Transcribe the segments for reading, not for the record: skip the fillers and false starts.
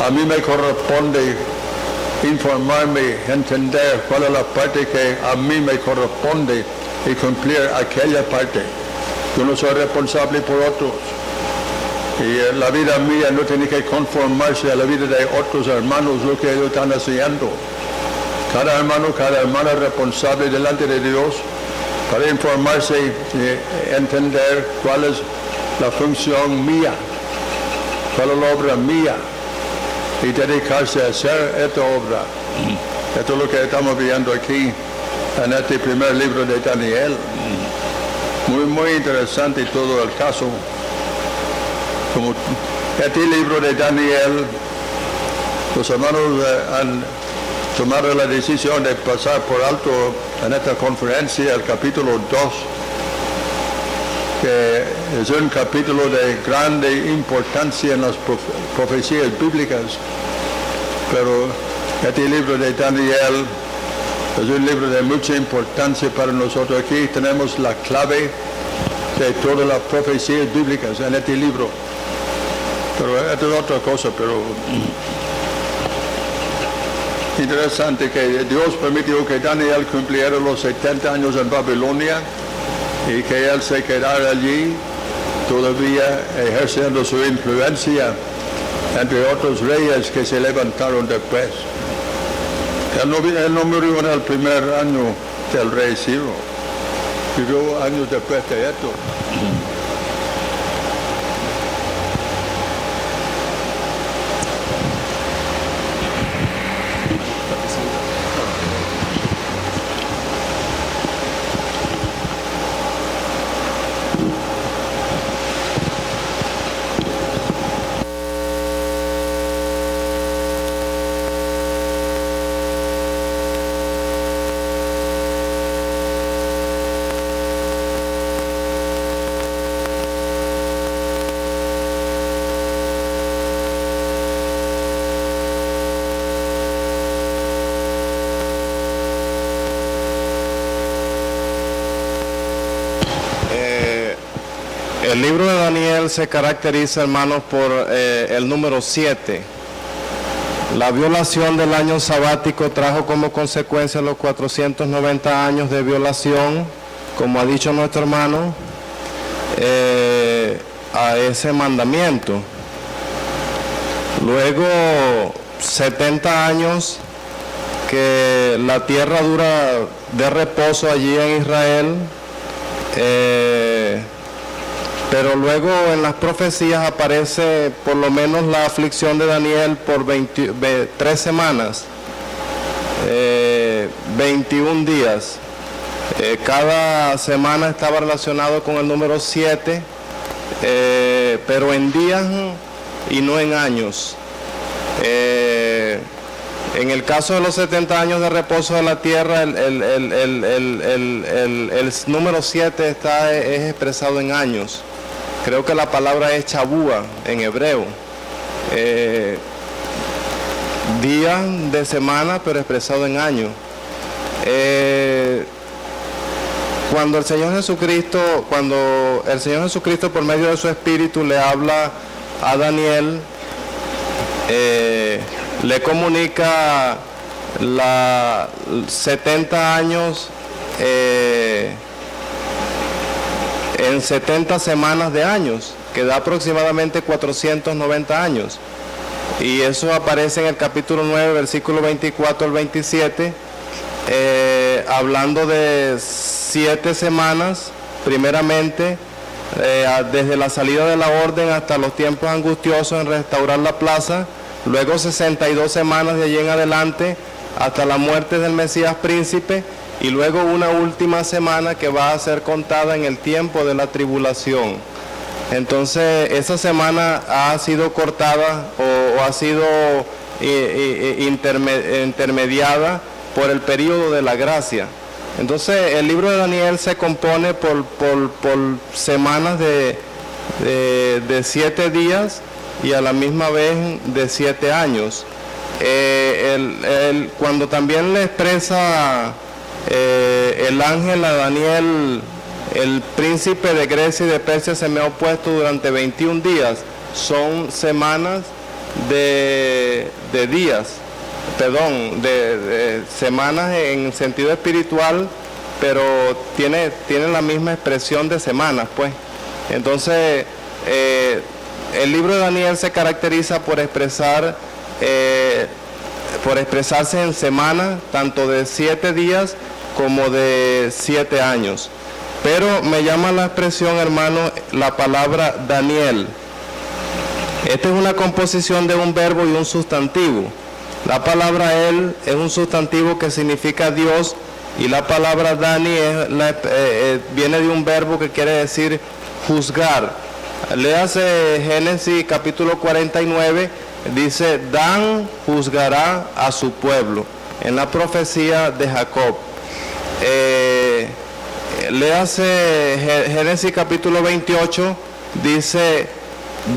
A mí me corresponde informarme, entender cuál es la parte que a mí me corresponde y cumplir aquella parte. Yo no soy responsable por otros. Y la vida mía no tiene que conformarse a la vida de otros hermanos, lo que ellos están haciendo. Cada hermano, cada hermana es responsable delante de Dios para informarse y entender cuál es la función mía, cuál es la obra mía, y dedicarse a hacer esta obra. Esto es lo que estamos viendo aquí en este primer libro de Daniel. Muy interesante todo el caso. Como este libro de Daniel, los hermanos han tomado la decisión de pasar por alto en esta conferencia el capítulo 2, que es un capítulo de grande importancia en las profecías bíblicas, pero este libro de Daniel es un libro de mucha importancia para nosotros. Aquí tenemos la clave de todas las profecías bíblicas en este libro. Pero esto es otra cosa, pero interesante que Dios permitió que Daniel cumpliera los 70 años en Babilonia y que él se quedara allí todavía ejerciendo su influencia entre otros reyes que se levantaron después. Él no murió en el primer año del rey Ciro, vivió años después de esto. El libro de Daniel se caracteriza, hermanos, por el número 7. La violación del año sabático trajo como consecuencia los 490 años de violación, como ha dicho nuestro hermano, a ese mandamiento. Luego, 70 años que la tierra dura de reposo allí en Israel, pero luego en las profecías aparece por lo menos la aflicción de Daniel por 3 semanas, 21 días. Cada semana estaba relacionado con el número 7, pero en días y no en años. En el caso de los 70 años de reposo de la tierra, el número 7 es expresado en años. Creo que la palabra es chabúa en hebreo. Día de semana, pero expresado en año. Cuando el Señor Jesucristo por medio de su Espíritu le habla a Daniel, le comunica 70 años en 70 semanas de años, que da aproximadamente 490 años. Y eso aparece en el capítulo 9, versículo 24 al 27, hablando de 7 semanas, primeramente, desde la salida de la orden hasta los tiempos angustiosos en restaurar la plaza, luego 62 semanas de allí en adelante, hasta la muerte del Mesías príncipe, y luego una última semana que va a ser contada en el tiempo de la tribulación. Entonces, esa semana ha sido cortada o ha sido intermediada por el período de la gracia. Entonces, el libro de Daniel se compone por semanas de 7 días y a la misma vez de 7 años. Cuando también le expresa el ángel a Daniel, el príncipe de Grecia y de Persia se me ha opuesto durante 21 días, son semanas de días, perdón, de semanas en sentido espiritual, pero tiene la misma expresión de semanas, pues. Entonces, el libro de Daniel se caracteriza por expresarse en semanas, tanto de 7 días como de 7 años. Pero me llama la expresión, hermano, la palabra Daniel. Esta es una composición de un verbo y un sustantivo. La palabra él es un sustantivo que significa Dios, y la palabra Dani viene de un verbo que quiere decir juzgar. Léase Génesis capítulo 49, dice: Dan juzgará a su pueblo, en la profecía de Jacob. Léase Génesis capítulo 28, dice: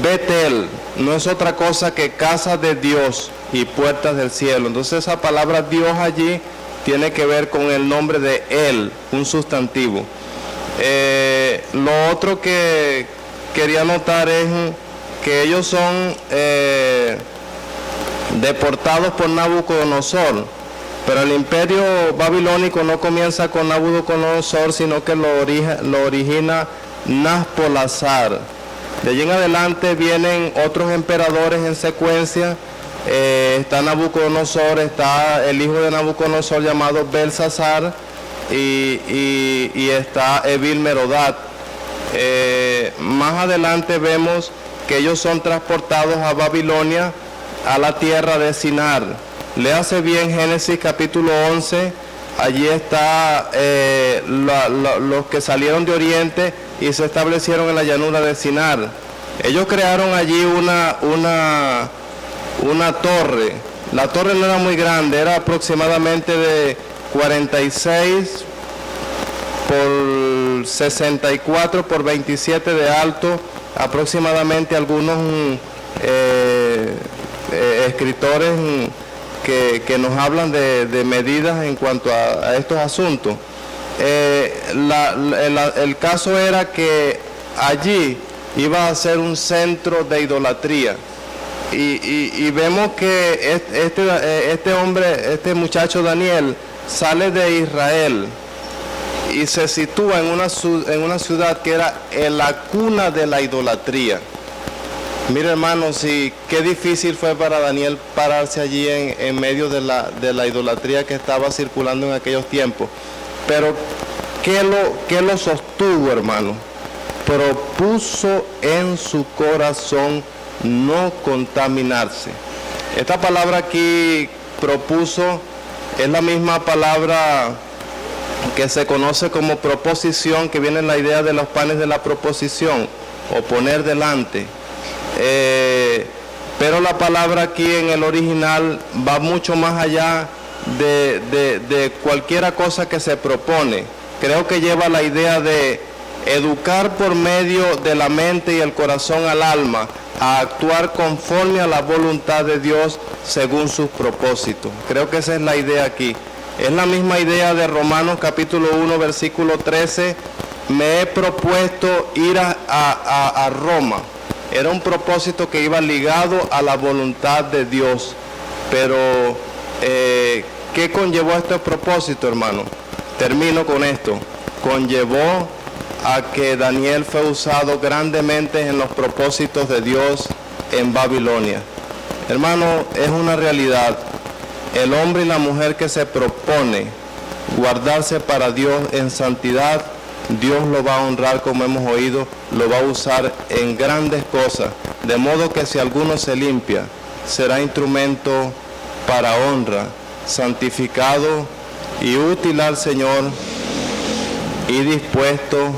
Betel no es otra cosa que casa de Dios y puertas del cielo. Entonces esa palabra Dios allí tiene que ver con el nombre de Él, un sustantivo. Lo otro que quería notar es que ellos son deportados por Nabucodonosor, pero el imperio babilónico no comienza con Nabucodonosor, sino que lo origina Naspolazar. De allí en adelante vienen otros emperadores en secuencia. Está Nabucodonosor, está el hijo de Nabucodonosor llamado Belsasar, y está Evil Merodach. Más adelante vemos que ellos son transportados a Babilonia, a la tierra de Sinar. Léase bien Génesis capítulo 11, allí está los que salieron de Oriente y se establecieron en la llanura de Sinar. Ellos crearon allí una torre. La torre no era muy grande, era aproximadamente de 46 por 64 por 27 de alto. Aproximadamente algunos escritores que nos hablan de medidas en cuanto a estos asuntos. El caso era que allí iba a ser un centro de idolatría. Y vemos que este muchacho Daniel sale de Israel y se sitúa en una ciudad que era la cuna de la idolatría. Mire, hermanos, qué difícil fue para Daniel pararse allí en medio de la idolatría que estaba circulando en aquellos tiempos. Pero ¿qué lo sostuvo, hermano? Propuso en su corazón no contaminarse. Esta palabra aquí, propuso, es la misma palabra que se conoce como proposición, que viene en la idea de los panes de la proposición, o poner delante. Pero la palabra aquí en el original va mucho más allá de cualquiera cosa que se propone. Creo que lleva la idea de educar por medio de la mente y el corazón al alma a actuar conforme a la voluntad de Dios según sus propósitos. Creo que esa es la idea aquí. Es la misma idea de Romanos capítulo 1 versículo 13. Me he propuesto ir a Roma. Era un propósito que iba ligado a la voluntad de Dios. Pero, ¿qué conllevó este propósito, hermano? Termino con esto. Conllevó a que Daniel fue usado grandemente en los propósitos de Dios en Babilonia. Hermano, es una realidad. El hombre y la mujer que se propone guardarse para Dios en santidad, Dios lo va a honrar, como hemos oído, lo va a usar en grandes cosas, de modo que si alguno se limpia, será instrumento para honra, santificado y útil al Señor, y dispuesto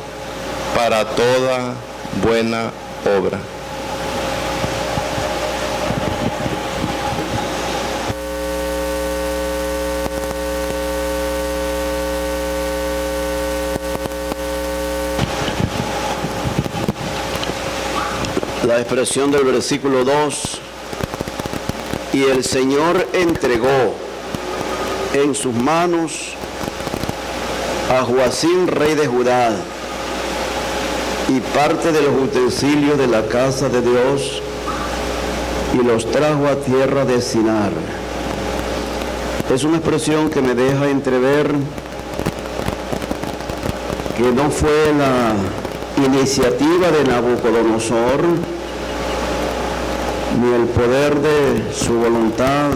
para toda buena obra. La expresión del versículo 2: y el Señor entregó en sus manos a Joacim, rey de Judá, y parte de los utensilios de la casa de Dios y los trajo a tierra de Sinar. Es una expresión que me deja entrever que no fue la iniciativa de Nabucodonosor, ni el poder de su voluntad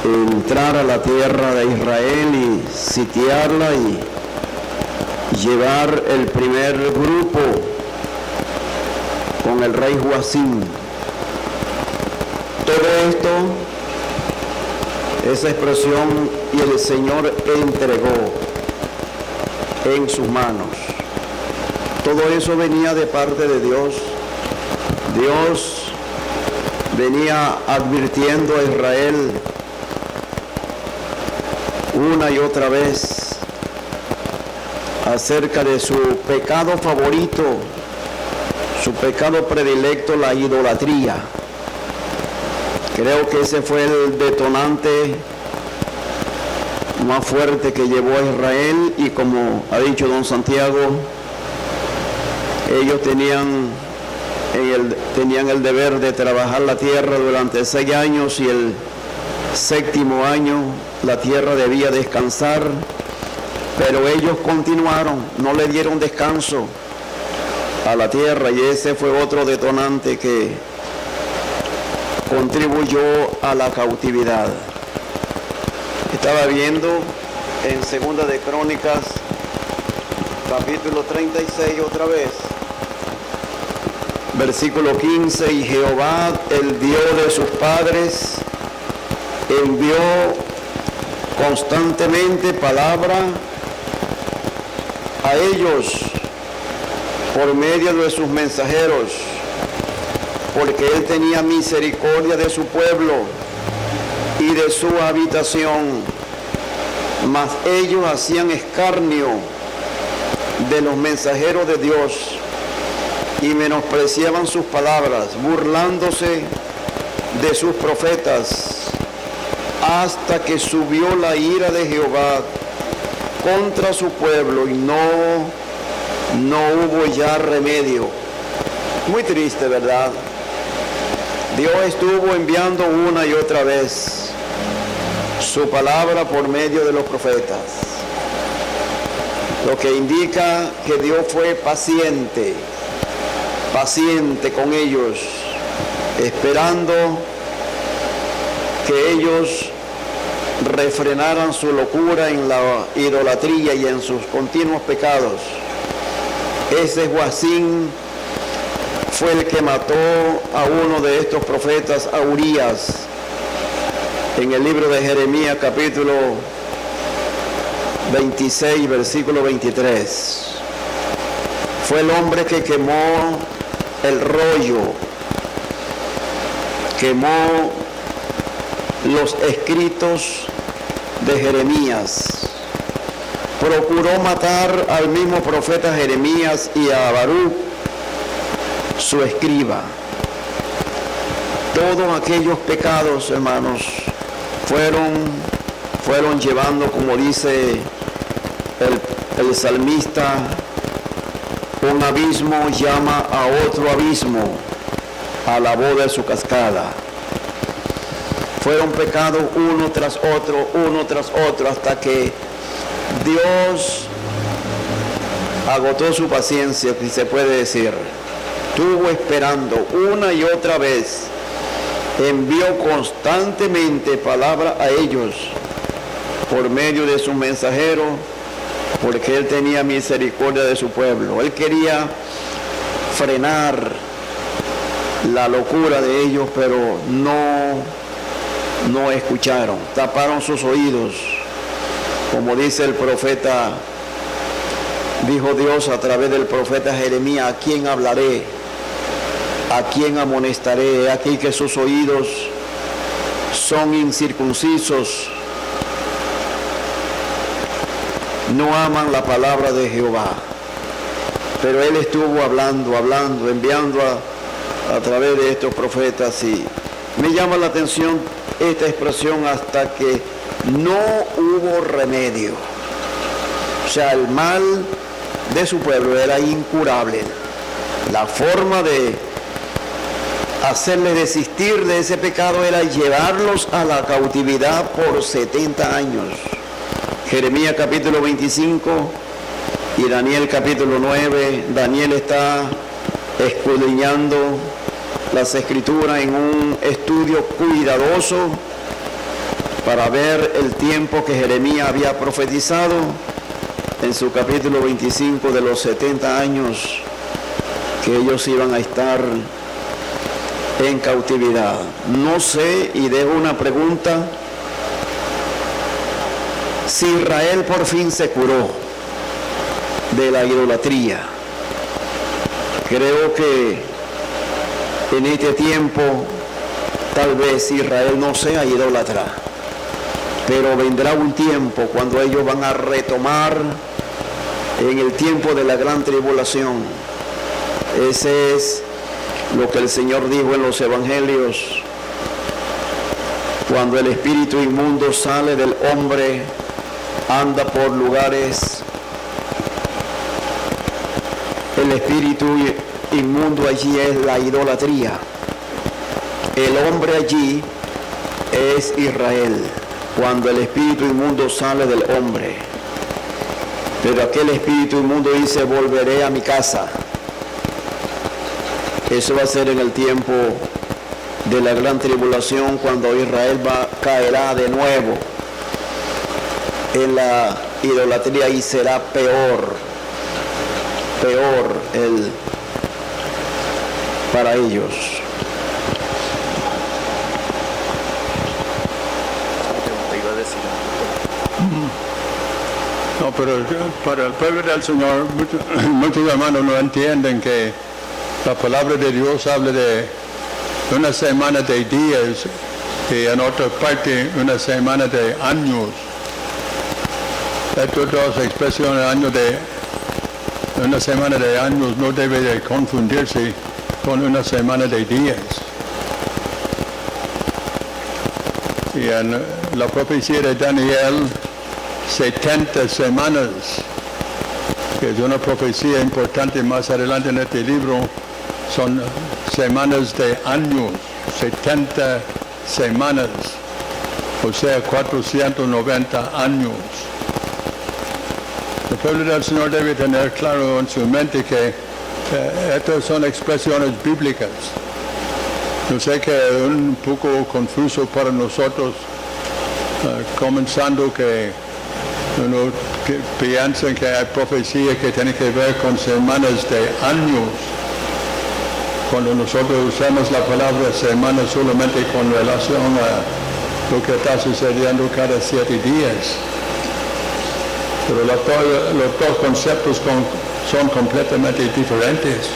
entrar a la tierra de Israel y sitiarla y llevar el primer grupo con el rey Joacim. Todo esto, esa expresión, y el Señor entregó en sus manos. Todo eso venía de parte de Dios. Dios venía advirtiendo a Israel una y otra vez acerca de su pecado favorito, su pecado predilecto, la idolatría. Creo que ese fue el detonante más fuerte que llevó a Israel, y como ha dicho don Santiago, ellos tenían el deber de trabajar la tierra durante 6 años, y el 7º año la tierra debía descansar, pero ellos continuaron, no le dieron descanso a la tierra, y ese fue otro detonante que contribuyó a la cautividad. Estaba viendo en Segunda de Crónicas, capítulo 36 otra vez, versículo 15, y Jehová, el Dios de sus padres, envió constantemente palabra a ellos por medio de sus mensajeros, porque él tenía misericordia de su pueblo y de su habitación, mas ellos hacían escarnio de los mensajeros de Dios y menospreciaban sus palabras, burlándose de sus profetas, hasta que subió la ira de Jehová contra su pueblo y no hubo ya remedio. Muy triste, ¿verdad? Dios estuvo enviando una y otra vez su palabra por medio de los profetas, lo que indica que Dios fue paciente con ellos, esperando que ellos refrenaran su locura en la idolatría y en sus continuos pecados. Ese Joacim fue el que mató a uno de estos profetas, a Urías, en el libro de Jeremías, capítulo 26, versículo 23. Fue el hombre que quemó el rollo, quemó los escritos de Jeremías, procuró matar al mismo profeta Jeremías y a Baruch, su escriba. Todos aquellos pecados, hermanos, fueron llevando, como dice el salmista, un abismo llama a otro abismo a la voz de su cascada. Fueron pecados uno tras otro, hasta que Dios agotó su paciencia, si se puede decir. Estuvo esperando una y otra vez, envió constantemente palabra a ellos por medio de su mensajero, porque él tenía misericordia de su pueblo. Él quería frenar la locura de ellos, pero no escucharon, taparon sus oídos. Como dice el profeta, dijo Dios a través del profeta Jeremías: ¿a quién hablaré? ¿A quién amonestaré? Aquí que sus oídos son incircuncisos, no aman la palabra de Jehová. Pero él estuvo hablando, enviando a través de estos profetas, y me llama la atención esta expresión: hasta que no hubo remedio. O sea, el mal de su pueblo era incurable. La forma de hacerles desistir de ese pecado era llevarlos a la cautividad por 70 años. Jeremías capítulo 25 y Daniel capítulo 9. Daniel está escudriñando las escrituras en un estudio cuidadoso para ver el tiempo que Jeremías había profetizado en su capítulo 25 de los 70 años que ellos iban a estar en cautividad. No sé, y dejo una pregunta: si Israel por fin se curó de la idolatría, creo que en este tiempo tal vez Israel no sea idólatra, pero vendrá un tiempo cuando ellos van a retomar en el tiempo de la gran tribulación. Ese es lo que el Señor dijo en los evangelios: cuando el espíritu inmundo sale del hombre, anda por lugares. El espíritu inmundo allí es la idolatría. El hombre allí es Israel, cuando el espíritu inmundo sale del hombre. Pero aquel espíritu inmundo dice: volveré a mi casa. Eso va a ser en el tiempo de la gran tribulación, cuando Israel caerá de nuevo en la idolatría y será peor para ellos. No, pero para el pueblo del Señor, muchos hermanos no entienden que la palabra de Dios habla de una semana de días y en otra parte una semana de años. Estas dos expresiones, una semana de años, no debe de confundirse con una semana de días. Y en la profecía de Daniel, 70 semanas, que es una profecía importante más adelante en este libro, son semanas de años, 70 semanas, o sea, 490 años. El pueblo del Señor debe tener claro en su mente que estas son expresiones bíblicas. Yo sé que es un poco confuso para nosotros, comenzando que uno piensa que hay profecía que tiene que ver con semanas de años, cuando nosotros usamos la palabra semana solamente con relación a lo que está sucediendo cada 7 días. Pero los dos conceptos son completamente diferentes.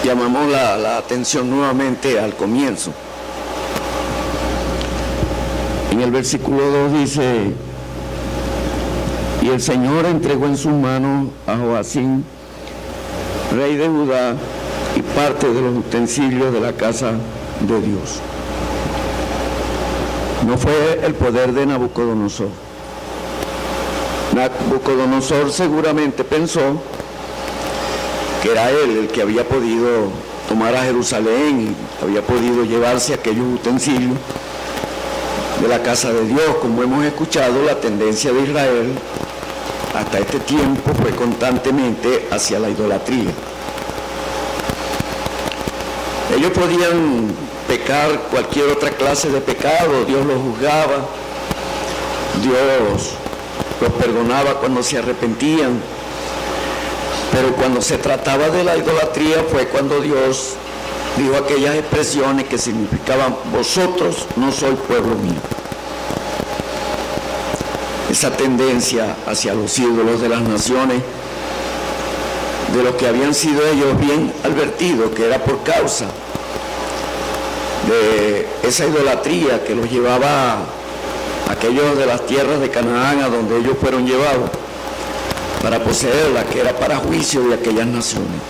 Llamamos la atención nuevamente al comienzo. En el versículo 2 dice: y el Señor entregó en sus manos a Joacim, rey de Judá, y parte de los utensilios de la casa de Dios. No fue el poder de Nabucodonosor. Nabucodonosor seguramente pensó que era él el que había podido tomar a Jerusalén y había podido llevarse aquellos utensilios de la casa de Dios. Como hemos escuchado, la tendencia de Israel hasta este tiempo fue constantemente hacia la idolatría. Ellos podían pecar cualquier otra clase de pecado, Dios los juzgaba, Dios los perdonaba cuando se arrepentían, pero cuando se trataba de la idolatría fue cuando Dios dijo aquellas expresiones que significaban: vosotros no sois pueblo mío. Esa tendencia hacia los ídolos de las naciones, de los que habían sido ellos bien advertidos que era por causa de esa idolatría que los llevaba a aquellos de las tierras de Canaán, a donde ellos fueron llevados para poseerla, que era para juicio de aquellas naciones,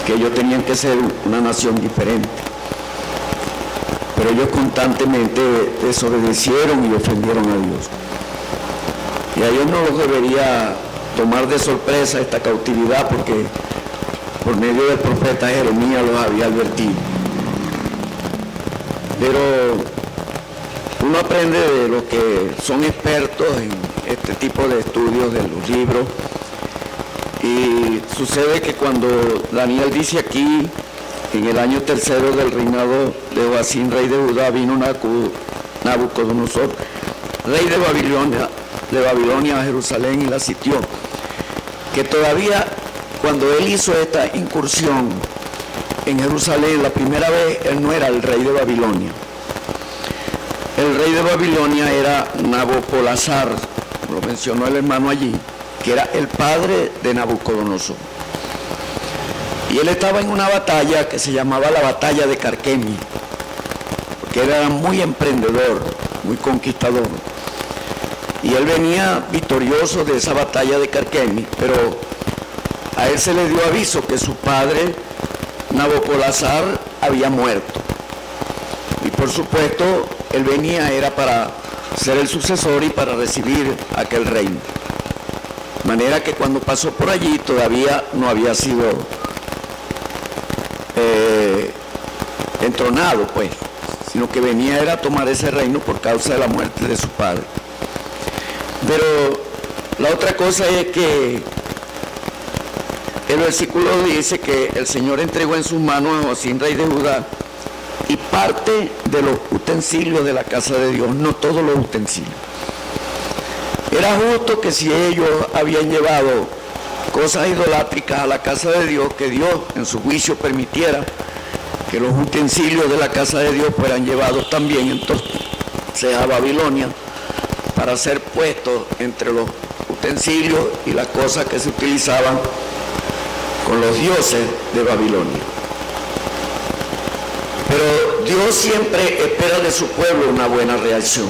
que ellos tenían que ser una nación diferente. pero ellos constantemente desobedecieron y ofendieron a Dios. Y a ellos no los debería tomar de sorpresa esta cautividad, porque por medio del profeta Jeremías los había advertido. Pero uno aprende de los que son expertos en este tipo de estudios de los libros, y sucede que cuando Daniel dice aquí, en el año tercero del reinado de Joacim, rey de Judá, vino Nabucodonosor, rey de Babilonia a Jerusalén y la sitió. Que todavía cuando él hizo esta incursión en Jerusalén, la primera vez, él no era el rey de Babilonia. El rey de Babilonia era Nabopolassar, lo mencionó el hermano allí, que era el padre de Nabucodonosor. Y él estaba en una batalla que se llamaba la batalla de Carquemi, porque él era muy emprendedor, muy conquistador. Y él venía victorioso de esa batalla de Carquemi, pero a él se le dio aviso que su padre, Nabopolassar, había muerto. Y por supuesto, él venía, era para ser el sucesor y para recibir aquel reino. De manera que cuando pasó por allí todavía no había sido entronado, pues, sino que venía era a tomar ese reino por causa de la muerte de su padre. Pero la otra cosa es que el versículo dice que el Señor entregó en sus manos a Joacim, rey de Judá, y parte de los utensilios de la casa de Dios, no todos los utensilios. Era justo que si ellos habían llevado cosas idolátricas a la casa de Dios, que Dios en su juicio permitiera que los utensilios de la casa de Dios fueran llevados también entonces a Babilonia, para ser puestos entre los utensilios y las cosas que se utilizaban con los dioses de Babilonia. Pero Dios siempre espera de su pueblo una buena reacción,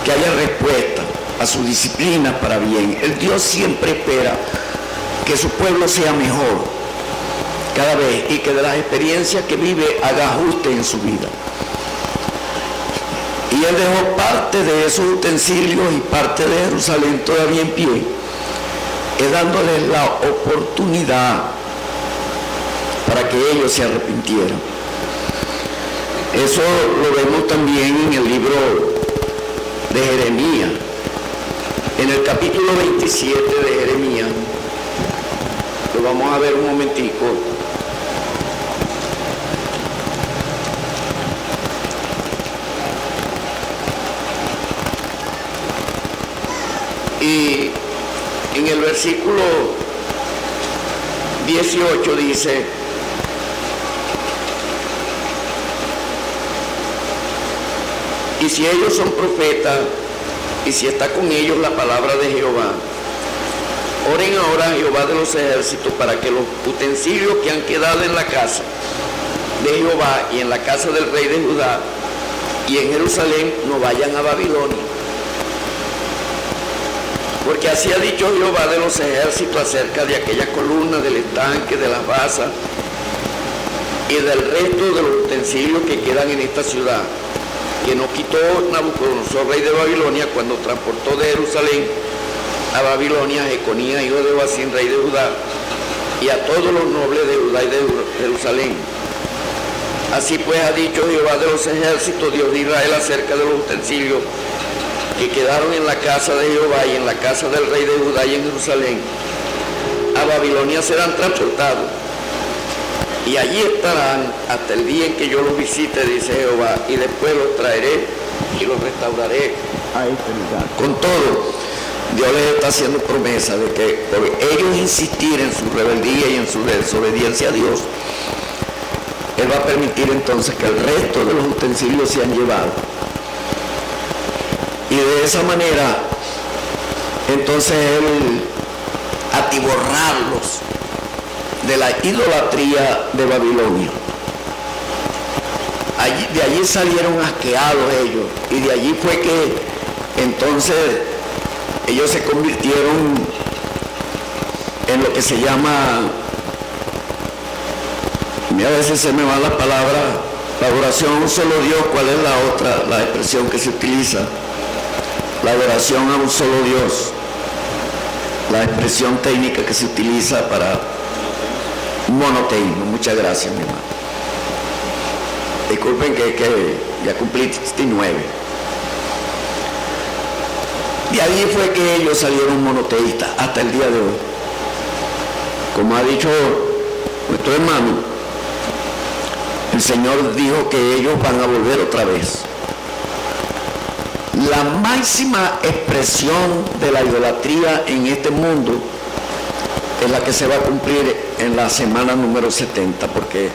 que haya respuesta a su disciplina para bien. El Dios siempre espera que su pueblo sea mejor cada vez y que de las experiencias que vive haga ajuste en su vida. Y él dejó parte de esos utensilios y parte de Jerusalén todavía en pie, dándoles la oportunidad para que ellos se arrepintieran. Eso lo vemos también en el libro de Jeremías, en el capítulo 27 de Jeremías. Lo vamos a ver un momentico. Y en el versículo 18 dice: y si ellos son profetas, y si está con ellos la palabra de Jehová, oren ahora a Jehová de los ejércitos para que los utensilios que han quedado en la casa de Jehová y en la casa del rey de Judá y en Jerusalén no vayan a Babilonia. Porque así ha dicho Jehová de los ejércitos acerca de aquella columna, del estanque, de las basas y del resto de los utensilios que quedan en esta ciudad, que no quitó Nabucodonosor, rey de Babilonia, cuando transportó de Jerusalén a Babilonia a Jeconías, hijo de Joacim, rey de Judá, y a todos los nobles de Judá y de Jerusalén. Así pues ha dicho Jehová de los ejércitos, Dios de Israel, acerca de los utensilios que quedaron en la casa de Jehová y en la casa del rey de Judá y en Jerusalén. A Babilonia serán transportados, y allí estarán hasta el día en que yo los visite, dice Jehová, y después los traeré y los restauraré a eternidad. Con todo, Dios les está haciendo promesa de que por ellos insistir en su rebeldía y en su desobediencia a Dios, Él va a permitir entonces que el resto de los utensilios sean llevados. Y de esa manera, entonces Él atiborrarlos de la idolatría de Babilonia. De allí salieron asqueados ellos, y de allí fue que entonces ellos se convirtieron en lo que se llama, a veces se me va la palabra, La adoración a un solo Dios, ¿cuál es la otra, la expresión que se utiliza? La adoración a un solo Dios. La expresión técnica que se utiliza para monoteísmo. Muchas gracias, mi hermano. Disculpen que ya cumplí 9. Y ahí fue que ellos salieron monoteístas hasta el día de hoy. Como ha dicho nuestro hermano, el Señor dijo que ellos van a volver otra vez. La máxima expresión de la idolatría en este mundo es la que se va a cumplir en la semana número 70, porque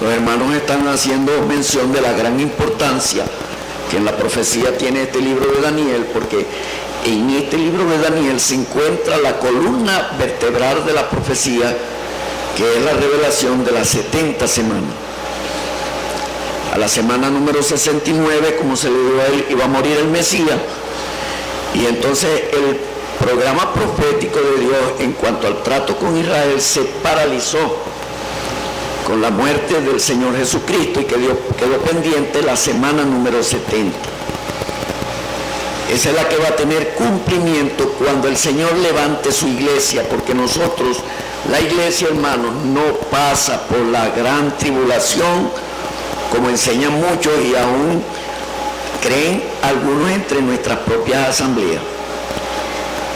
los hermanos están haciendo mención de la gran importancia que en la profecía tiene este libro de Daniel, porque en este libro de Daniel se encuentra la columna vertebral de la profecía, que es la revelación de las 70 semanas. A la semana número 69, como se le dio a él, iba a morir el Mesías, y entonces el programa profético de Dios en cuanto al trato con Israel se paralizó con la muerte del Señor Jesucristo, y quedó pendiente la semana número 70. Esa es la que va a tener cumplimiento cuando el Señor levante su iglesia, porque nosotros, la iglesia, hermanos, no pasa por la gran tribulación, como enseñan muchos y aún creen algunos entre nuestras propias asambleas,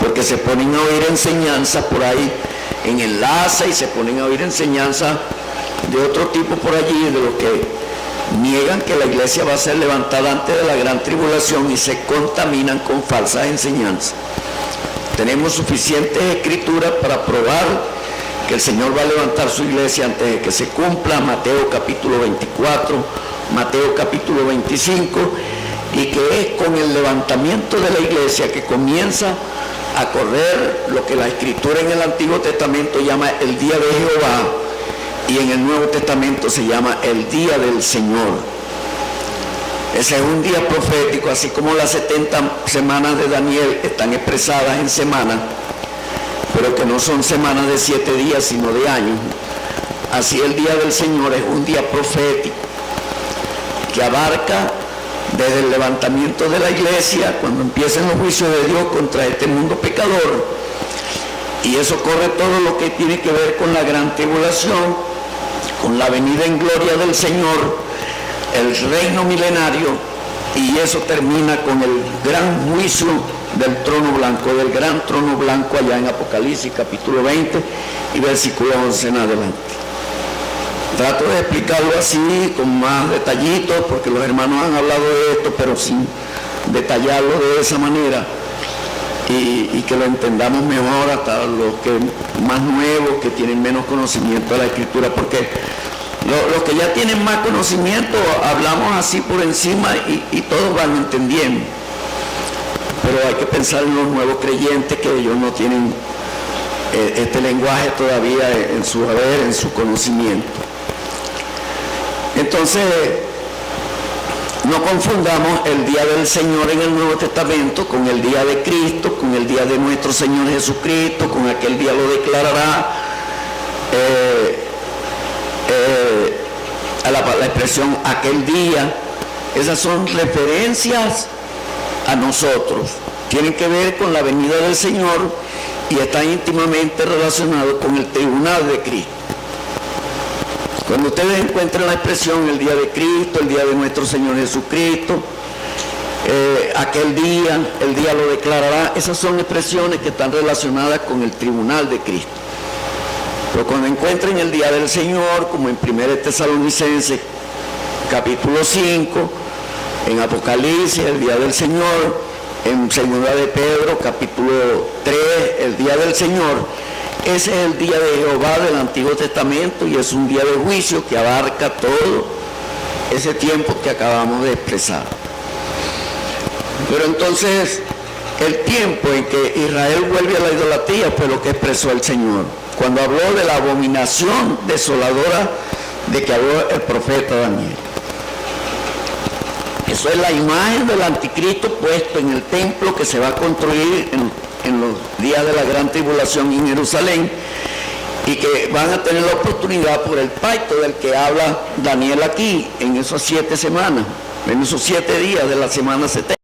porque se ponen a oír enseñanzas por ahí en enlace y se ponen a oír enseñanzas de otro tipo por allí, de los que niegan que la iglesia va a ser levantada antes de la gran tribulación y se contaminan con falsas enseñanzas. Tenemos suficientes escrituras para probar que el Señor va a levantar su iglesia antes de que se cumpla Mateo capítulo 24, Mateo capítulo 25, y que es con el levantamiento de la iglesia que comienza a correr lo que la escritura en el Antiguo Testamento llama el día de Jehová, y en el Nuevo Testamento se llama el día del Señor. Ese es un día profético, así como las 70 semanas de Daniel están expresadas en semanas, pero que no son semanas de 7 días, sino de años. Así el día del Señor es un día profético que abarca desde el levantamiento de la iglesia, cuando empiecen los juicios de Dios contra este mundo pecador, y eso corre todo lo que tiene que ver con la gran tribulación, con la venida en gloria del Señor, el reino milenario, y eso termina con el gran juicio del trono blanco, del gran trono blanco allá en Apocalipsis capítulo 20 y versículo 11 en adelante. Trato de explicarlo así, con más detallitos, porque los hermanos han hablado de esto, pero sin detallarlo de esa manera, y que lo entendamos mejor hasta los que más nuevos, que tienen menos conocimiento de la Escritura, porque los que ya tienen más conocimiento hablamos así por encima y todos van entendiendo, pero hay que pensar en los nuevos creyentes, que ellos no tienen este lenguaje todavía en su haber, en su conocimiento. Entonces, no confundamos el día del Señor en el Nuevo Testamento con el día de Cristo, con el día de nuestro Señor Jesucristo, con aquel día lo declarará, la expresión aquel día. Esas son referencias a nosotros, tienen que ver con la venida del Señor y están íntimamente relacionados con el tribunal de Cristo. Cuando ustedes encuentran la expresión el día de Cristo, el día de nuestro Señor Jesucristo, aquel día, el día lo declarará, esas son expresiones que están relacionadas con el tribunal de Cristo. Pero cuando encuentren el día del Señor, como en 1 Tesalonicenses capítulo 5, en Apocalipsis el día del Señor, en 2 de Pedro capítulo 3 el día del Señor, ese es el día de Jehová del Antiguo Testamento, y es un día de juicio que abarca todo ese tiempo que acabamos de expresar. Pero entonces, el tiempo en que Israel vuelve a la idolatría fue lo que expresó el Señor, cuando habló de la abominación desoladora de que habló el profeta Daniel. Eso es la imagen del anticristo puesto en el templo que se va a construir en los días de la gran tribulación en Jerusalén, y que van a tener la oportunidad por el pacto del que habla Daniel aquí, en esas 7 semanas, en esos 7 días de la semana 70.